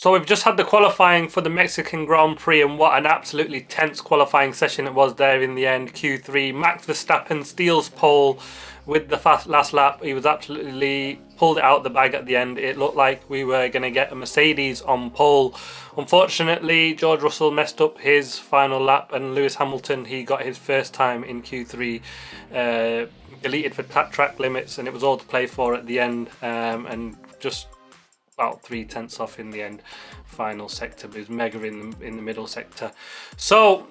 So we've just had the qualifying for the Mexican Grand Prix, and what an absolutely tense qualifying session it was there in the end. Q3, Max Verstappen steals pole with the last lap. He was absolutely pulled it out the bag at the end. It looked like we were going to get a Mercedes on pole. Unfortunately, George Russell messed up his final lap, and Lewis Hamilton, he got his first time in Q3 deleted for track limits, and it was all to play for at the end, and just about 3/10 off in the end. Final sector, but it was mega in the middle sector. So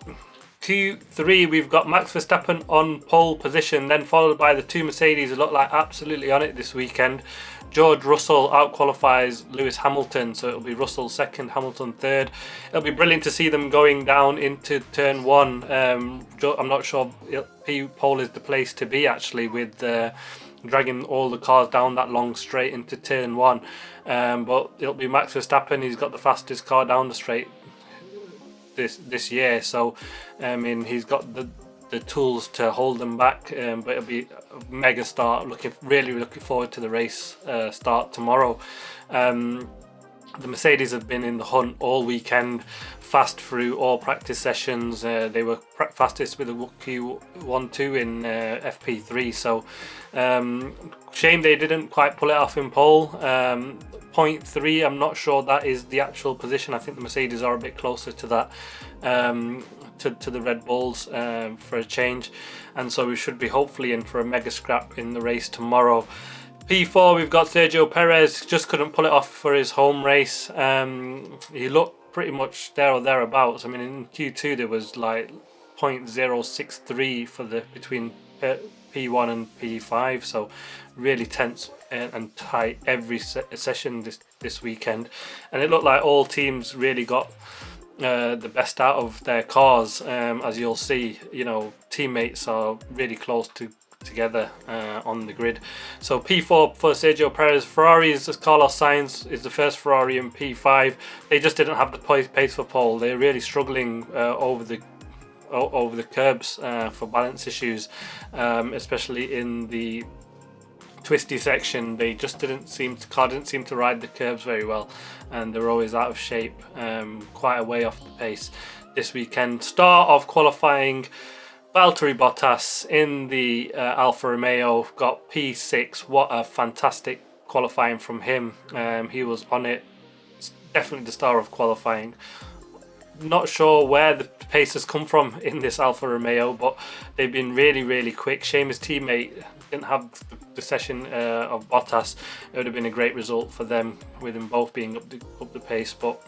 Q3, we've got Max Verstappen on pole position, then followed by the two Mercedes who look like absolutely on it this weekend. George Russell out-qualifies Lewis Hamilton, so it'll be Russell second, Hamilton third. It'll be brilliant to see them going down into turn one. I'm not sure pole is the place to be, actually, with dragging all the cars down that long straight into turn one. But it'll be Max Verstappen. He's got the fastest car down the straight this year, so he's got the tools to hold them back, but it'll be a mega start. Really looking forward to the race start tomorrow. The Mercedes have been in the hunt all weekend, fast through all practice sessions. They were fastest with the Q1-2 in FP3, so shame they didn't quite pull it off in pole. 0.3, I'm not sure that is the actual position. I think the Mercedes are a bit closer to that, to the Red Bulls for a change, and so we should be hopefully in for a mega scrap in the race tomorrow. P4, we've got Sergio Perez, just couldn't pull it off for his home race. He looked pretty much there or thereabouts. I mean, in Q2 there was like 0.063 for between P1 and P5, so really tense and tight every session this weekend, and it looked like all teams really got the best out of their cars. As you'll see, teammates are really close together on the grid. So P4 for Sergio Perez. Ferrari's Carlos Sainz is the first Ferrari in P5. They just didn't have the pace for pole. They're really struggling over the curbs for balance issues, especially in the twisty section. They just didn't seem to ride the curbs very well, and they're always out of shape, quite a way off the pace this weekend. Start of qualifying, Valtteri Bottas in the Alfa Romeo got P6. What a fantastic qualifying from him. He was on it. It's definitely the star of qualifying. Not sure where the pace has come from in this Alfa Romeo, but they've been really quick. Shame his teammate didn't have the session of Bottas. It would have been a great result for them with them both being up the pace, but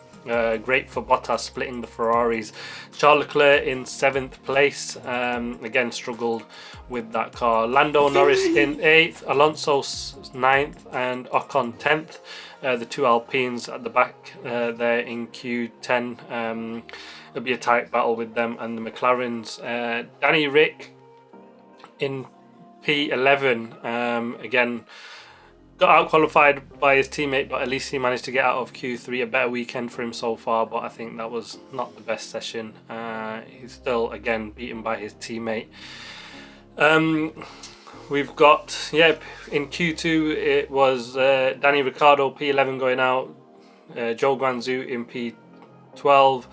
great for Bottas splitting the Ferraris. Charles Leclerc in 7th place, again struggled with that car. Lando Norris in 8th, Alonso 9th, and Ocon 10th. The two Alpines at the back there in Q10. It'll be a tight battle with them and the McLarens. Danny Rick in P11, again got out qualified by his teammate, but at least he managed to get out of Q3. A better weekend for him so far, but I think that was not the best session. He's still again beaten by his teammate. We've got, in Q2 it was Danny Ricciardo P11 going out, Zhou Guanyu in P12.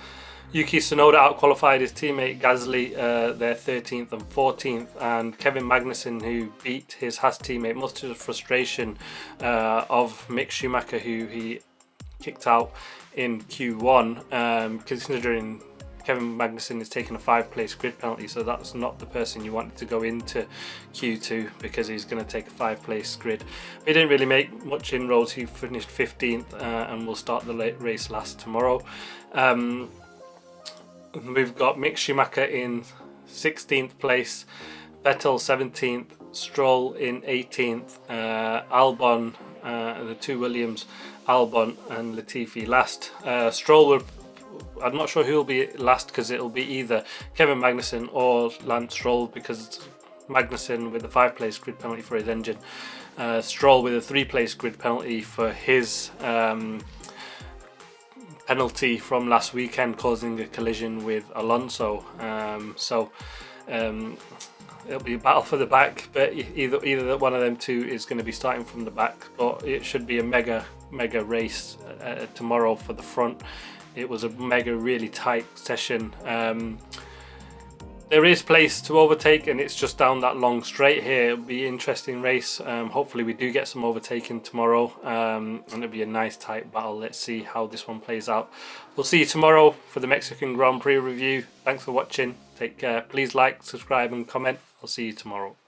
Yuki Tsunoda out-qualified his teammate Gasly, their 13th and 14th, and Kevin Magnussen, who beat his Haas teammate, much to the frustration of Mick Schumacher, who he kicked out in Q1, considering Kevin Magnussen is taking a 5-place grid penalty, so that's not the person you wanted to go into Q2, because he's going to take a 5-place grid. He didn't really make much inroads. He finished 15th and will start the late race last tomorrow. We've got Mick Schumacher in 16th place, Vettel 17th, Stroll in 18th, Albon, the two Williams, Albon and Latifi last. Stroll I'm not sure who will be last, because it'll be either Kevin Magnussen or Lance Stroll, because Magnussen with a 5-place grid penalty for his engine, Stroll with a 3-place grid penalty for his penalty from last weekend, causing a collision with Alonso. It'll be a battle for the back, but either one of them two is going to be starting from the back, but it should be a mega mega race tomorrow for the front. It was a mega really tight session. There is place to overtake, and it's just down that long straight here. It'll be an interesting race. Hopefully we do get some overtaking tomorrow, and it'll be a nice tight battle. Let's see how this one plays out. We'll see you tomorrow for the Mexican Grand Prix review. Thanks for watching. Take care. Please like, subscribe and comment. I'll see you tomorrow.